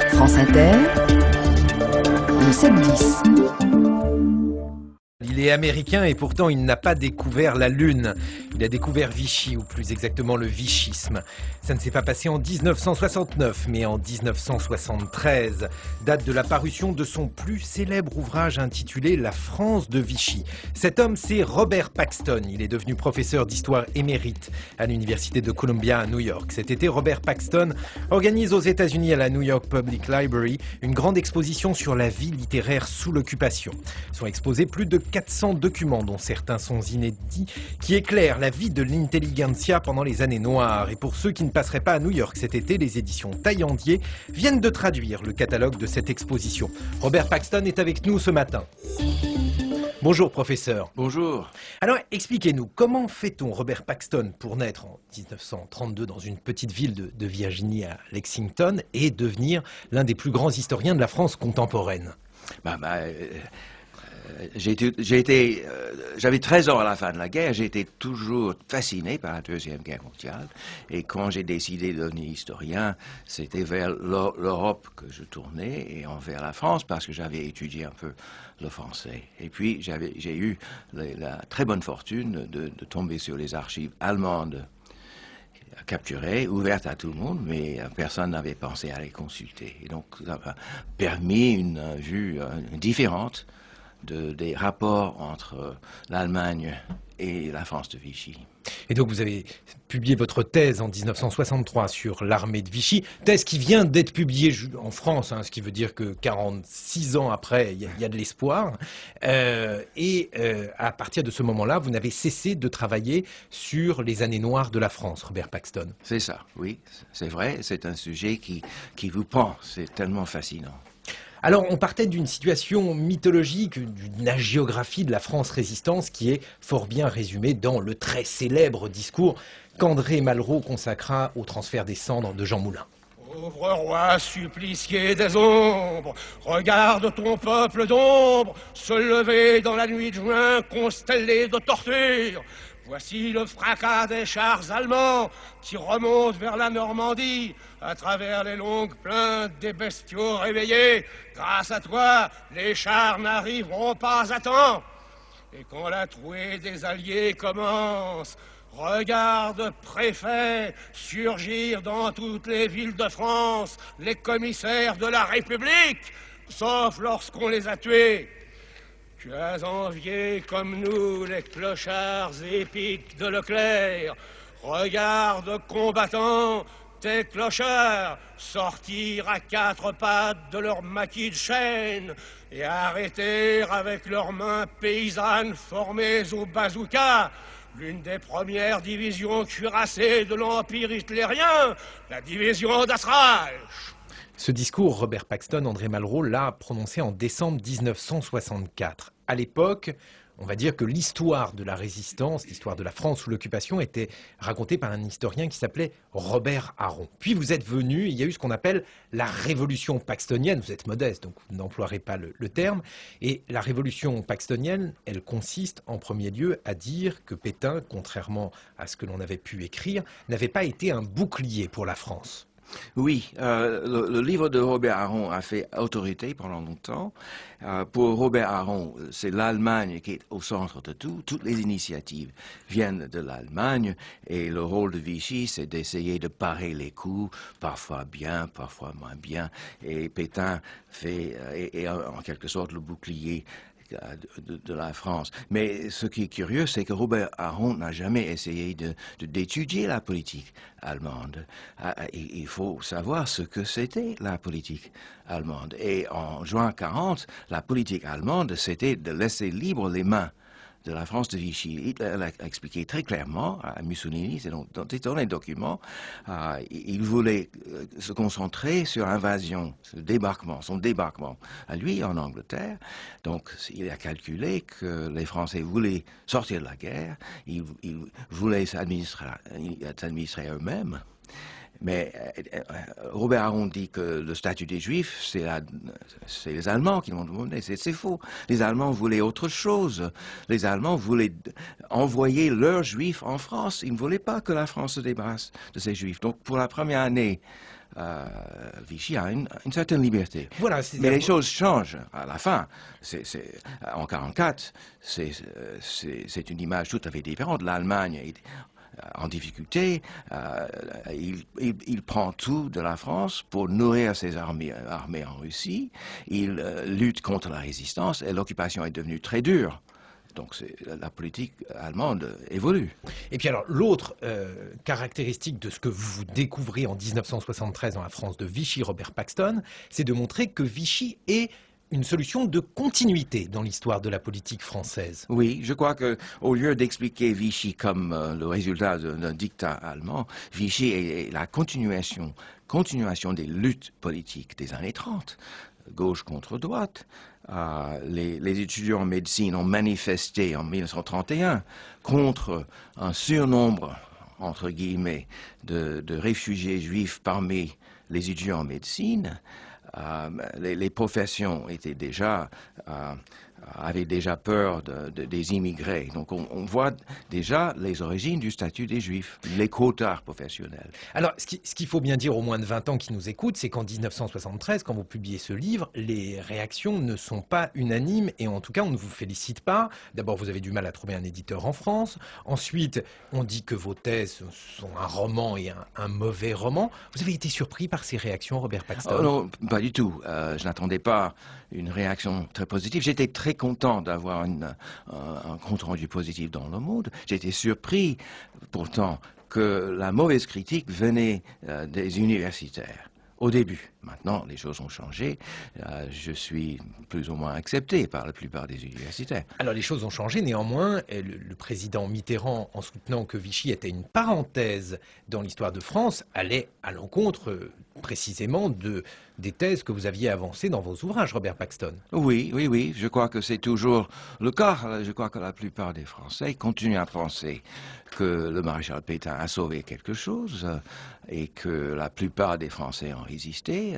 France Inter, le 7-10. Il est américain et pourtant il n'a pas découvert la Lune. Il a découvert Vichy, ou plus exactement le vichisme. Ça ne s'est pas passé en 1969, mais en 1973, date de la parution de son plus célèbre ouvrage intitulé « La France de Vichy ». Cet homme, c'est Robert Paxton. Il est devenu professeur d'histoire émérite à l'Université de Columbia à New York. Cet été, Robert Paxton organise aux États-Unis à la New York Public Library une grande exposition sur la vie littéraire sous l'occupation. Sont exposés plus de 400 documents, dont certains sont inédits, qui éclairent la vie de l'intelligentsia pendant les années noires. Et pour ceux qui ne passeraient pas à New York cet été, les éditions Taillandier viennent de traduire le catalogue de cette exposition. Robert Paxton est avec nous ce matin. Bonjour professeur. Bonjour. Alors expliquez-nous, comment fait-on, Robert Paxton, pour naître en 1932 dans une petite ville de Virginie à Lexington et devenir l'un des plus grands historiens de la France contemporaine? J'avais 13 ans à la fin de la guerre, j'ai été toujours fasciné par la Deuxième Guerre mondiale. Et quand j'ai décidé de devenir historien, c'était vers l'Europe que je tournais et envers la France parce que j'avais étudié un peu le français. Et puis j'ai eu la très bonne fortune de tomber sur les archives allemandes capturées, ouvertes à tout le monde, mais personne n'avait pensé à les consulter. Et donc ça m'a permis une vue différente des rapports entre l'Allemagne et la France de Vichy. Et donc vous avez publié votre thèse en 1963 sur l'armée de Vichy, thèse qui vient d'être publiée en France, ce qui veut dire que 46 ans après, il y a de l'espoir. À partir de ce moment-là, vous n'avez cessé de travailler sur les années noires de la France, Robert Paxton. C'est ça, oui, c'est vrai, c'est un sujet qui vous prend, c'est tellement fascinant. Alors, on partait d'une situation mythologique, d'une hagiographie de la France résistance qui est fort bien résumée dans le très célèbre discours qu'André Malraux consacra au transfert des cendres de Jean Moulin. Pauvre roi supplicié des ombres, regarde ton peuple d'ombre se lever dans la nuit de juin constellée de tortures. Voici le fracas des chars allemands qui remontent vers la Normandie à travers les longues plaines des bestiaux réveillés. Grâce à toi, les chars n'arriveront pas à temps. Et quand la trouée des Alliés commence, regarde, préfet, surgir dans toutes les villes de France les commissaires de la République, sauf lorsqu'on les a tués. Tu as envié comme nous les clochards épiques de Leclerc. Regarde, combattant, tes clochards sortir à quatre pattes de leur maquis de chêne et arrêter avec leurs mains paysannes formées au bazooka l'une des premières divisions cuirassées de l'Empire hitlérien, la division d'Asraïch. Ce discours, Robert Paxton, André Malraux l'a prononcé en décembre 1964. À l'époque, on va dire que l'histoire de la résistance, l'histoire de la France sous l'occupation était racontée par un historien qui s'appelait Robert Aron. Puis vous êtes venu, il y a eu ce qu'on appelle la révolution paxtonienne. Vous êtes modeste, donc vous n'emploierez pas le terme. Et la révolution paxtonienne, elle consiste en premier lieu à dire que Pétain, contrairement à ce que l'on avait pu écrire, n'avait pas été un bouclier pour la France. Oui, le livre de Robert Aron a fait autorité pendant longtemps. Pour Robert Aron, c'est l'Allemagne qui est au centre de tout. Toutes les initiatives viennent de l'Allemagne et le rôle de Vichy, c'est d'essayer de parer les coups, parfois bien, parfois moins bien. Et Pétain est en quelque sorte le bouclier de la France. Mais ce qui est curieux, c'est que Robert Aron n'a jamais essayé d'étudier la politique allemande. Il faut savoir ce que c'était la politique allemande. Et en juin 40, la politique allemande, c'était de laisser libre les mains de la France de Vichy. Hitler l'a expliqué très clairement à Mussolini, c'est dans les documents. Il voulait se concentrer sur l'invasion, son débarquement à lui en Angleterre. Donc il a calculé que les Français voulaient sortir de la guerre, ils voulaient s'administrer eux-mêmes. Mais Robert Aron dit que le statut des Juifs, c'est les Allemands qui l'ont demandé. C'est faux. Les Allemands voulaient autre chose. Les Allemands voulaient envoyer leurs Juifs en France. Ils ne voulaient pas que la France se débarrasse de ces Juifs. Donc pour la première année Vichy a une certaine liberté. Voilà, Mais les choses changent à la fin. En 1944, c'est une image tout à fait différente. L'Allemagne est en difficulté, il prend tout de la France pour nourrir ses armées en Russie, il lutte contre la résistance et l'occupation est devenue très dure. Donc la politique allemande évolue. Et puis alors, l'autre caractéristique de ce que vous découvrez en 1973 dans la France de Vichy, Robert Paxton, c'est de montrer que Vichy est une solution de continuité dans l'histoire de la politique française. Oui, je crois qu'au lieu d'expliquer Vichy comme le résultat d'un dictat allemand, Vichy est la continuation des luttes politiques des années 30, gauche contre droite. Les étudiants en médecine ont manifesté en 1931 contre un surnombre, entre guillemets, de réfugiés juifs parmi les étudiants en médecine. Les professions avaient déjà peur des immigrés. Donc on voit déjà les origines du statut des Juifs, les quotas professionnels. Alors, ce qu'il faut bien dire aux moins de 20 ans qui nous écoutent, c'est qu'en 1973, quand vous publiez ce livre, les réactions ne sont pas unanimes et en tout cas, on ne vous félicite pas. D'abord, vous avez du mal à trouver un éditeur en France. Ensuite, on dit que vos thèses sont un roman et un mauvais roman. Vous avez été surpris par ces réactions, Robert Paxton? Oh non, pas du tout. Je n'attendais pas une réaction très positive. J'étais très content d'avoir un compte-rendu positif dans Le Monde. J'étais surpris, pourtant, que la mauvaise critique venait des universitaires. Au début. Maintenant, les choses ont changé. Je suis plus ou moins accepté par la plupart des universitaires. Alors, les choses ont changé. Néanmoins, le président Mitterrand, en soutenant que Vichy était une parenthèse dans l'histoire de France, allait à l'encontre précisément des thèses que vous aviez avancées dans vos ouvrages, Robert Paxton. Oui. Je crois que c'est toujours le cas. Je crois que la plupart des Français continuent à penser que le maréchal Pétain a sauvé quelque chose et que la plupart des Français ont résisté.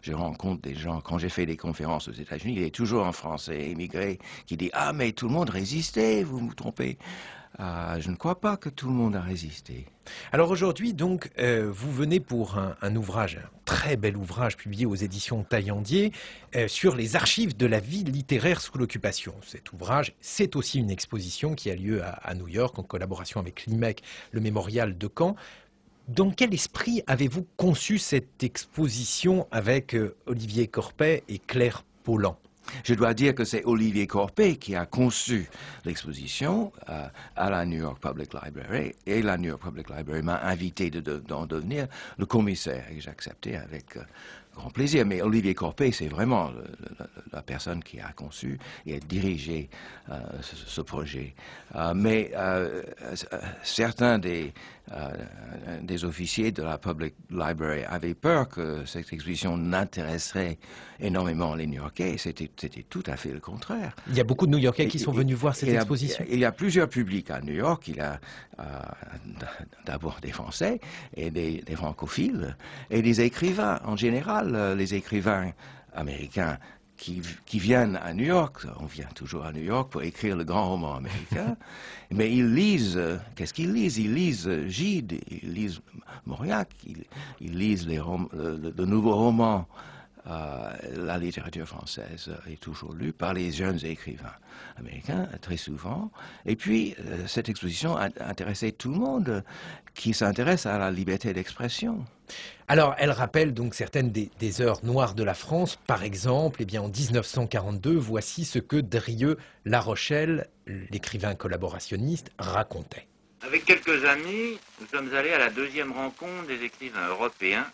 Je rencontre des gens, quand j'ai fait des conférences aux États-Unis, il y a toujours un Français émigré qui dit « Ah, mais tout le monde résistait, vous vous trompez ». Je ne crois pas que tout le monde a résisté. Alors aujourd'hui, donc, vous venez pour un ouvrage, un très bel ouvrage publié aux éditions Taillandier, sur les archives de la vie littéraire sous l'occupation. Cet ouvrage, c'est aussi une exposition qui a lieu à New York en collaboration avec l'IMEC, le mémorial de Caen. Dans quel esprit avez-vous conçu cette exposition avec Olivier Corpet et Claire Paulan? Je dois dire que c'est Olivier Corpet qui a conçu l'exposition à la New York Public Library et la New York Public Library m'a invité d'en devenir le commissaire et j'ai accepté avec grand plaisir. Mais Olivier Corpet, c'est vraiment la personne qui a conçu et a dirigé ce projet. Mais certains des officiers de la Public Library avaient peur que cette exposition n'intéresserait énormément les New-Yorkais. C'était tout à fait le contraire. Il y a beaucoup de New-Yorkais qui sont venus voir cette exposition. Il y a plusieurs publics à New York. Il y a d'abord des Français et des francophiles et des écrivains en général. Les écrivains américains qui viennent à New York, on vient toujours à New York pour écrire le grand roman américain, mais ils lisent, qu'est-ce qu'ils lisent? Ils lisent Gide, ils lisent Mauriac, ils lisent le nouveau roman. La littérature française est toujours lue par les jeunes écrivains américains, très souvent. Et puis, cette exposition a intéressé tout le monde qui s'intéresse à la liberté d'expression. Alors, elle rappelle donc certaines des heures noires de la France. Par exemple, en 1942, voici ce que Drieux-La Rochelle, l'écrivain collaborationniste, racontait. Avec quelques amis, nous sommes allés à la deuxième rencontre des écrivains européens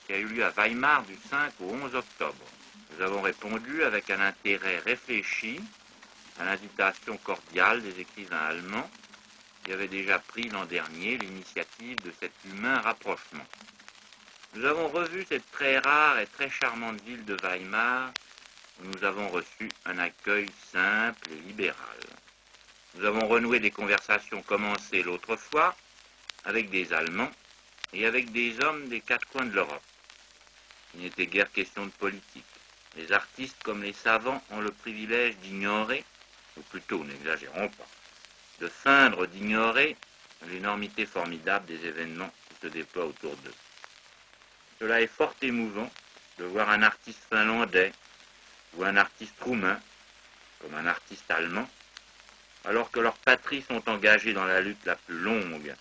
qui a eu lieu à Weimar du 5 au 11 octobre. Nous avons répondu avec un intérêt réfléchi à l'invitation cordiale des écrivains allemands qui avaient déjà pris l'an dernier l'initiative de cet humain rapprochement. Nous avons revu cette très rare et très charmante ville de Weimar où nous avons reçu un accueil simple et libéral. Nous avons renoué des conversations commencées l'autre fois avec des Allemands et avec des hommes des quatre coins de l'Europe. Il n'était guère question de politique. Les artistes comme les savants ont le privilège d'ignorer, ou plutôt, n'exagérons pas, de feindre d'ignorer l'énormité formidable des événements qui se déploient autour d'eux. Cela est fort émouvant de voir un artiste finlandais ou un artiste roumain, comme un artiste allemand, alors que leurs patries sont engagées dans la lutte la plus longue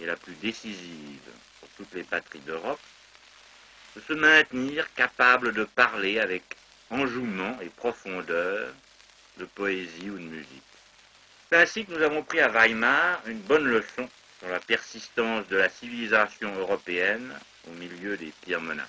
et la plus décisive pour toutes les patries d'Europe, de se maintenir capables de parler avec enjouement et profondeur de poésie ou de musique. C'est ainsi que nous avons pris à Weimar une bonne leçon sur la persistance de la civilisation européenne au milieu des pires menaces.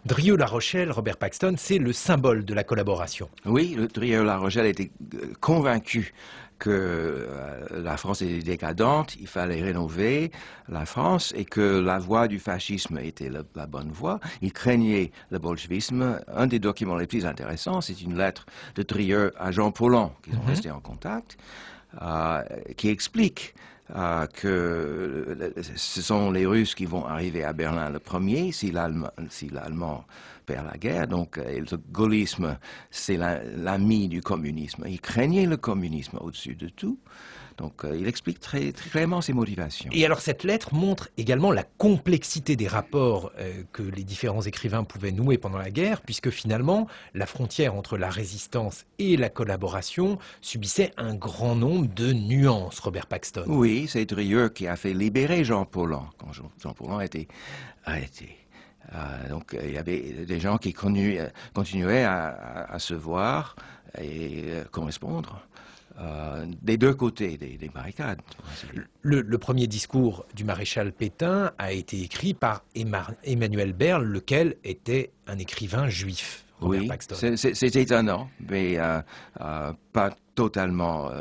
Drieux-La Rochelle, Robert Paxton, c'est le symbole de la collaboration. Oui, le Drieux-La Rochelle était convaincu que la France était décadente, il fallait rénover la France et que la voie du fascisme était la bonne voie. Il craignait le bolchevisme. Un des documents les plus intéressants, c'est une lettre de Drieux à Jean Paulhan, qui sont restés en contact, qui explique que ce sont les Russes qui vont arriver à Berlin le premier si l'Allemand perd la guerre. Donc le gaullisme, c'est l'ami du communisme. Il craignait le communisme au-dessus de tout. Donc il explique très clairement ses motivations. Et alors cette lettre montre également la complexité des rapports que les différents écrivains pouvaient nouer pendant la guerre, puisque finalement la frontière entre la résistance et la collaboration subissait un grand nombre de nuances, Robert Paxton. Oui, c'est Drieux qui a fait libérer Jean Paulhan, quand Jean Paulhan a été arrêté. Donc il y avait des gens qui continuaient à se voir et correspondre. Des deux côtés des barricades. Le premier discours du maréchal Pétain a été écrit par Emmanuel Berle, lequel était un écrivain juif. Robert Paxton. C'est étonnant, mais pas totalement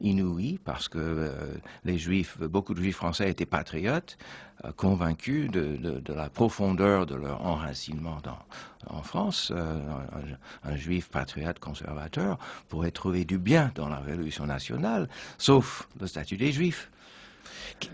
inouï, parce que beaucoup de Juifs français étaient patriotes, convaincus de la profondeur de leur enracinement en France. Un Juif patriote conservateur pourrait trouver du bien dans la Révolution nationale, sauf le statut des Juifs.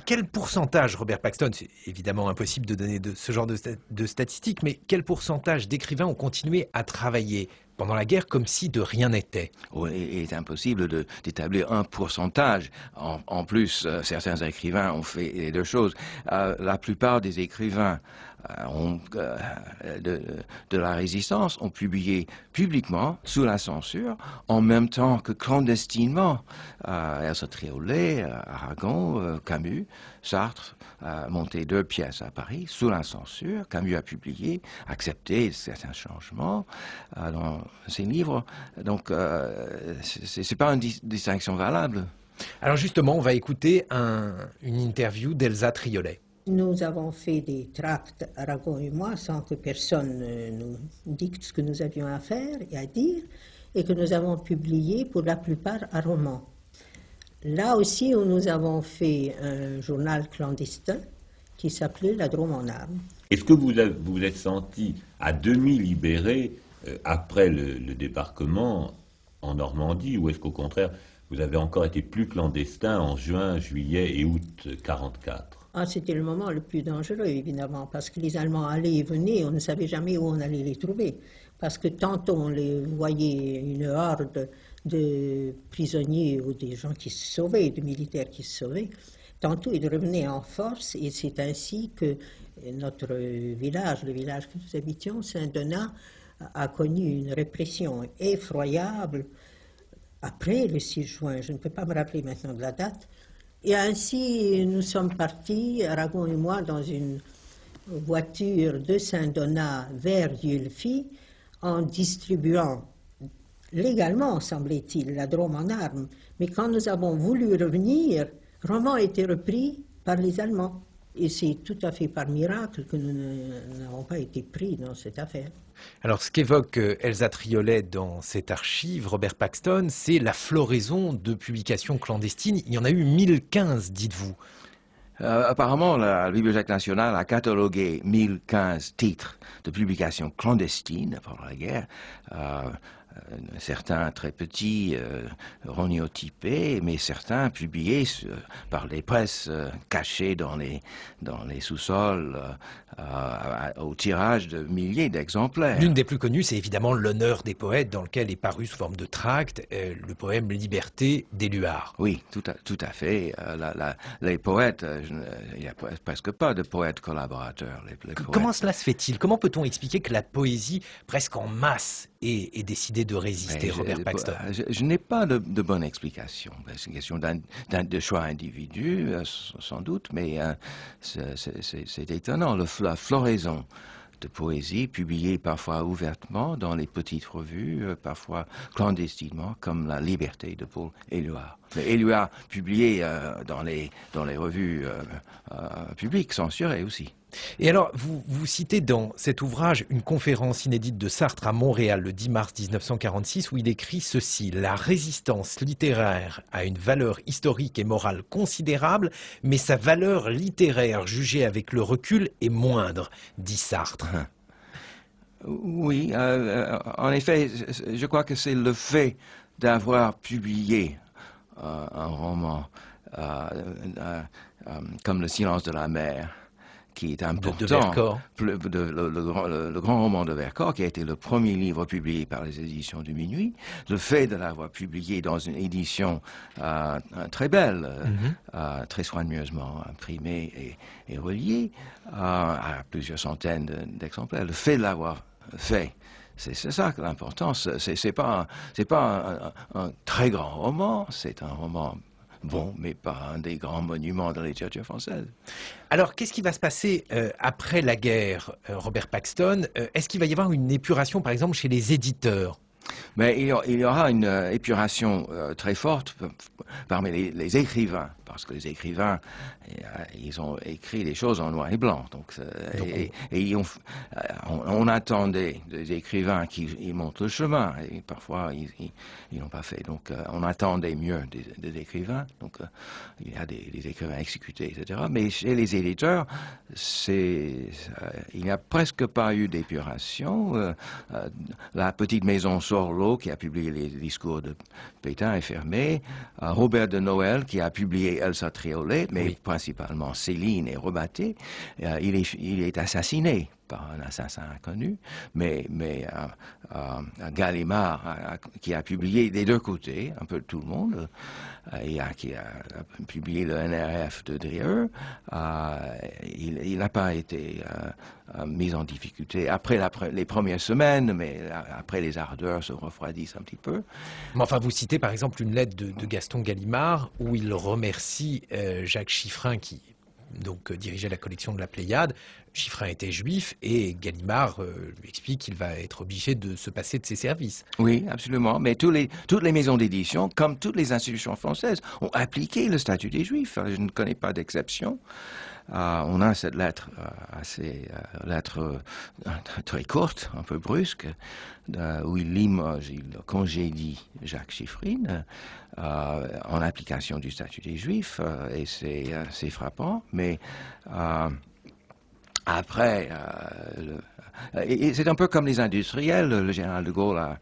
Quel pourcentage, Robert Paxton, c'est évidemment impossible de donner ce genre de statistiques, mais quel pourcentage d'écrivains ont continué à travailler pendant la guerre comme si de rien n'était? Oui, il est impossible d'établir un pourcentage. En plus, certains écrivains ont fait les deux choses. La plupart des écrivains de la résistance ont publié publiquement, sous la censure, en même temps que clandestinement. Elsa Triolet, Aragon, Camus, Sartre a monté 2 pièces à Paris, sous la censure. Camus a publié, accepté certains changements dans ses livres. Donc, c'est pas une distinction valable. Alors justement, on va écouter une interview d'Elsa Triolet. Nous avons fait des tracts, Aragon et moi, sans que personne nous dicte ce que nous avions à faire et à dire, et que nous avons publié pour la plupart à roman. Là aussi, où nous avons fait un journal clandestin qui s'appelait La Drôme en armes. Est-ce que vous êtes senti à demi libéré après le débarquement en Normandie, ou est-ce qu'au contraire, vous avez encore été plus clandestin en juin, juillet et août 1944? C'était le moment le plus dangereux, évidemment, parce que les Allemands allaient et venaient, on ne savait jamais où on allait les trouver. Parce que tantôt on les voyait une horde de prisonniers ou des gens qui se sauvaient, de militaires qui se sauvaient, tantôt ils revenaient en force, et c'est ainsi que notre village, le village que nous habitions, Saint-Donat, a connu une répression effroyable après le 6 juin. Je ne peux pas me rappeler maintenant de la date. Et ainsi, nous sommes partis, Aragon et moi, dans une voiture de Saint-Donat vers Yulfi, en distribuant légalement, semblait-il, la Drôme en armes. Mais quand nous avons voulu revenir, Romans a été repris par les Allemands. Et c'est tout à fait par miracle que nous n'avons pas été pris dans cette affaire. Alors, ce qu'évoque Elsa Triolet dans cette archive, Robert Paxton, c'est la floraison de publications clandestines. Il y en a eu 1015, dites-vous. Apparemment, la Bibliothèque nationale a catalogué 1015 titres de publications clandestines pendant la guerre. certains très petits, rognotypés, mais certains publiés par les presses cachées dans les sous-sols au tirage de milliers d'exemplaires. L'une des plus connues, c'est évidemment L'honneur des poètes, dans lequel est paru sous forme de tract le poème Liberté d'Éluard. Oui, tout à fait. Les poètes, il n'y a presque pas de poètes collaborateurs. Les poètes. Comment cela se fait-il? Comment peut-on expliquer que la poésie, presque en masse, ait décidé de résister, Robert Paxton? Je n'ai pas de bonne explication. C'est une question de choix individu, sans doute, mais c'est étonnant. La floraison de poésie, publiée parfois ouvertement dans les petites revues, parfois clandestinement, comme La Liberté de Paul Éluard. Mais Éluard publié dans les revues publiques, censurées aussi. Et alors, vous citez dans cet ouvrage une conférence inédite de Sartre à Montréal le 10 mars 1946 où il écrit ceci: « La résistance littéraire a une valeur historique et morale considérable, mais sa valeur littéraire jugée avec le recul est moindre », dit Sartre. Oui, en effet, je crois que c'est le fait d'avoir publié un roman comme Le silence de la mer, qui est important, de Vercors. Le grand roman de Vercors, qui a été le premier livre publié par les éditions du Minuit, le fait de l'avoir publié dans une édition très belle, très soigneusement imprimée et reliée à plusieurs centaines d'exemplaires, le fait de l'avoir fait, c'est ça l'importance. C'est pas un très grand roman, c'est un roman bon, mais pas un des grands monuments de la littérature française. Alors, qu'est-ce qui va se passer après la guerre, Robert Paxton? Est-ce qu'il va y avoir une épuration, par exemple, chez les éditeurs? Mais il y aura une épuration très forte parmi les écrivains, parce que les écrivains, ils ont écrit des choses en noir et blanc. Donc, on attendait des écrivains qui montrent le chemin, et parfois ils n'ont pas fait. Donc, on attendait mieux des écrivains. Donc, il y a des écrivains exécutés, etc. Mais chez les éditeurs, il n'y a presque pas eu d'épuration. La petite maison Sorlo, qui a publié les discours de Pétain, est fermée. Robert de Noël, qui a publié Elsa Triolet, mais principalement Céline et Rebatté, il est assassiné par un assassin inconnu, mais Gallimard, qui a publié des deux côtés, un peu tout le monde, qui a publié le NRF de Drieu, il n'a pas été mis en difficulté après les premières semaines, mais après les ardeurs se refroidissent un petit peu. Mais enfin, vous citez par exemple une lettre de Gaston Gallimard où il remercie Jacques Chiffrin qui dirigeait la collection de la Pléiade. Chiffrin était juif et Gallimard lui explique qu'il va être obligé de se passer de ses services. Oui, absolument. Mais toutes les maisons d'édition, comme toutes les institutions françaises, ont appliqué le statut des Juifs. Je ne connais pas d'exception. On a cette lettre, très courte, un peu brusque, où il congédie Jacques Chiffrin en application du statut des Juifs, et c'est frappant. Mais après, c'est un peu comme les industriels. Le général de Gaulle a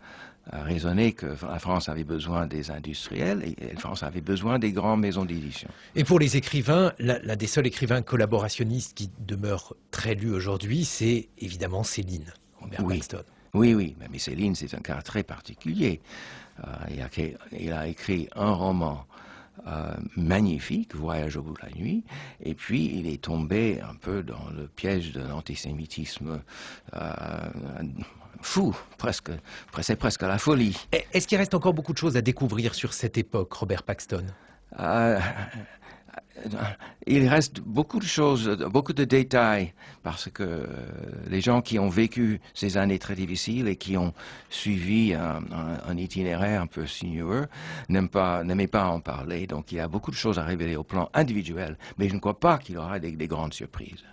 raisonné que la France avait besoin des industriels et la France avait besoin des grandes maisons d'édition. Et pour les écrivains, l'un des seuls écrivains collaborationnistes qui demeure très lu aujourd'hui, c'est évidemment Céline, Robert Paxton. Oui, mais Céline, c'est un cas très particulier. Il a écrit un roman magnifique, Voyage au bout de la nuit, et puis il est tombé un peu dans le piège de l'antisémitisme fou, c'est presque la folie. Est-ce qu'il reste encore beaucoup de choses à découvrir sur cette époque, Robert Paxton? Il reste beaucoup de choses, beaucoup de détails, parce que les gens qui ont vécu ces années très difficiles et qui ont suivi un itinéraire un peu sinueux n'aimaient pas en parler. Donc il y a beaucoup de choses à révéler au plan individuel, mais je ne crois pas qu'il y aura des grandes surprises.